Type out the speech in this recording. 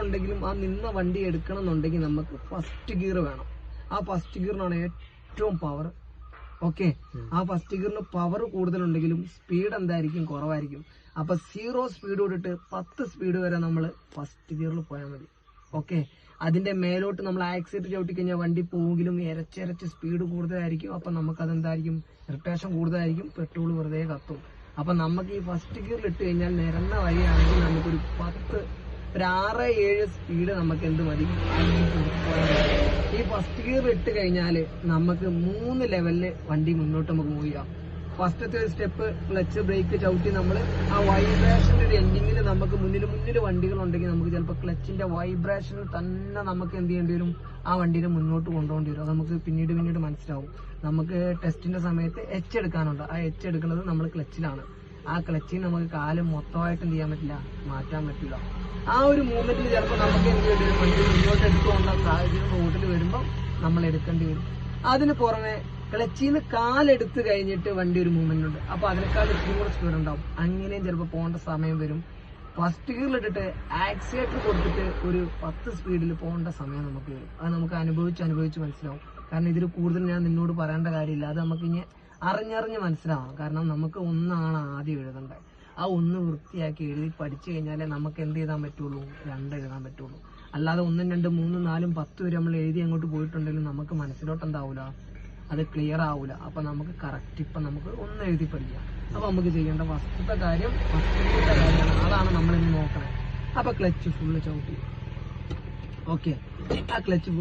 നിന്നിട്ടുണ്ടെങ്കിലും ആ നിന്ന വണ്ടി എടുക്കണം എന്നുണ്ടെങ്കിൽ നമുക്ക് ഫസ്റ്റ് ഗിയർ വേണം. ആ ഫസ്റ്റ് ഗിയറിനാണ് ഏറ്റവും പവർ. ഓക്കെ, ആ ഫസ്റ്റ് ഗിയറിന് പവർ കൂടുതലുണ്ടെങ്കിലും സ്പീഡ് എന്തായിരിക്കും, കുറവായിരിക്കും. അപ്പൊ 0 സ്പീഡ് തൊട്ടിട്ട് 10 സ്പീഡ് വരെ നമ്മൾ ഫസ്റ്റ് ഗിയറിൽ പോയാൽ മതി. ഓക്കെ, അതിന്റെ മേലോട്ട് നമ്മൾ ആക്സിലേറ്റർ ചവിട്ടി കഴിഞ്ഞാൽ വണ്ടി പോവുമെങ്കിലും ഇരച്ചിരച്ച് സ്പീഡ് കൂടുതലായിരിക്കും. അപ്പൊ നമുക്ക് അതെന്തായിരിക്കും, ഇറിറ്റേഷൻ കൂടുതലായിരിക്കും, പെട്രോൾ വെറുതെ കത്തും. അപ്പൊ നമുക്ക് ഈ ഫസ്റ്റ് ഗിയറിൽ ഇട്ട് കഴിഞ്ഞാൽ നിരന്ന വഴിയാണെങ്കിൽ നമുക്കൊരു 6-7 സ്പീഡ് നമുക്ക് എന്ത് മതി. ഈ ഫസ്റ്റ് ഗിയർ ഇട്ട് കഴിഞ്ഞാല് നമുക്ക് 3 ലെവലില് വണ്ടി മുന്നോട്ട് നമുക്ക് മൂവ് ചെയ്യാം. ഫസ്റ്റത്തെ ഒരു സ്റ്റെപ്പ് ക്ലച്ച് ബ്രേക്ക് ചവിട്ടി നമ്മൾ ആ വൈബ്രേഷന്റെ ഒരു എൻഡിങ്ങിൽ നമുക്ക് മുന്നിൽ വണ്ടികളുണ്ടെങ്കിൽ നമുക്ക് ചിലപ്പോൾ ക്ലച്ചിന്റെ വൈബ്രേഷനിൽ തന്നെ നമുക്ക് എന്ത് ചെയ്യേണ്ടി വരും, ആ വണ്ടീനെ മുന്നോട്ട് കൊണ്ടുപോകേണ്ടി വരും. അത് നമുക്ക് പിന്നീട് മനസ്സിലാവും. നമുക്ക് ടെസ്റ്റിന്റെ സമയത്ത് എച്ച് എടുക്കാനുണ്ട്. ആ എച്ച് എടുക്കുന്നത് നമ്മൾ ക്ലച്ചിലാണ്. ആ ക്ലച്ചിൽ നമുക്ക് കാല് മൊത്തമായിട്ട് എന്ത് ചെയ്യാൻ പറ്റില്ല, മാറ്റാൻ പറ്റില്ല. ആ ഒരു മൂവ്മെന്റിൽ ചിലപ്പോൾ നമുക്ക് എന്ത് ചെയ്യേണ്ടി വരും, വണ്ടി മുന്നോട്ട് എടുത്തുകൊണ്ട സാഹചര്യം റോഡിൽ വരുമ്പോൾ നമ്മൾ എടുക്കേണ്ടി വരും. അതിന് പുറമെ ക്ലച്ചിന്ന് കാലെടുത്ത് കഴിഞ്ഞിട്ട് വണ്ടി ഒരു മൂവ്മെന്റ് ഉണ്ട്. അപ്പൊ അതിനേക്കാൾ ഇത്തിരി കൂടെ സ്പീഡ് ഉണ്ടാവും. അങ്ങനെയും ചിലപ്പോൾ പോകേണ്ട സമയം വരും. ഫസ്റ്റ് ഗിയറിലിട്ടിട്ട് ആക്സിലേറ്റർ കൊടുത്തിട്ട് ഒരു 10 സ്പീഡിൽ പോകേണ്ട സമയം നമുക്ക് വരും. അത് നമുക്ക് അനുഭവിച്ച് മനസ്സിലാവും. കാരണം ഇതിൽ കൂടുതൽ ഞാൻ നിന്നോട് പറയേണ്ട കാര്യമില്ല. അത് നമുക്ക് ഇനി അറിഞ്ഞറിഞ്ഞ് മനസ്സിലാവണം. കാരണം നമുക്ക് ഒന്നാണ് ആദ്യം എഴുതേണ്ടത്. ആ 1 വൃത്തിയാക്കി എഴുതി പഠിച്ചു കഴിഞ്ഞാലേ നമുക്ക് എന്ത് ചെയ്താൻ പറ്റുള്ളൂ, 2 എഴുതാൻ പറ്റുള്ളൂ. അല്ലാതെ 1, 2, 3, 4, 10 വരെ നമ്മൾ എഴുതി അങ്ങോട്ട് പോയിട്ടുണ്ടെങ്കിലും നമുക്ക് മനസ്സിലോട്ട് എന്താവൂല, അത് ക്ലിയർ ആവൂല. അപ്പൊ നമുക്ക് കറക്റ്റ് ഇപ്പൊ നമുക്ക് 1 എഴുതി പഠിക്കാം. അപ്പൊ നമുക്ക് ചെയ്യേണ്ട ഫസ്റ്റത്തെ കാര്യം കാര്യമാണ്. അതാണ് നമ്മൾ ഇന്ന് നോക്കണേ. അപ്പൊ ക്ലച്ച് ഫുള്ള് ചവിട്ടി. ഓക്കെ, ആ ക്ലച്ച്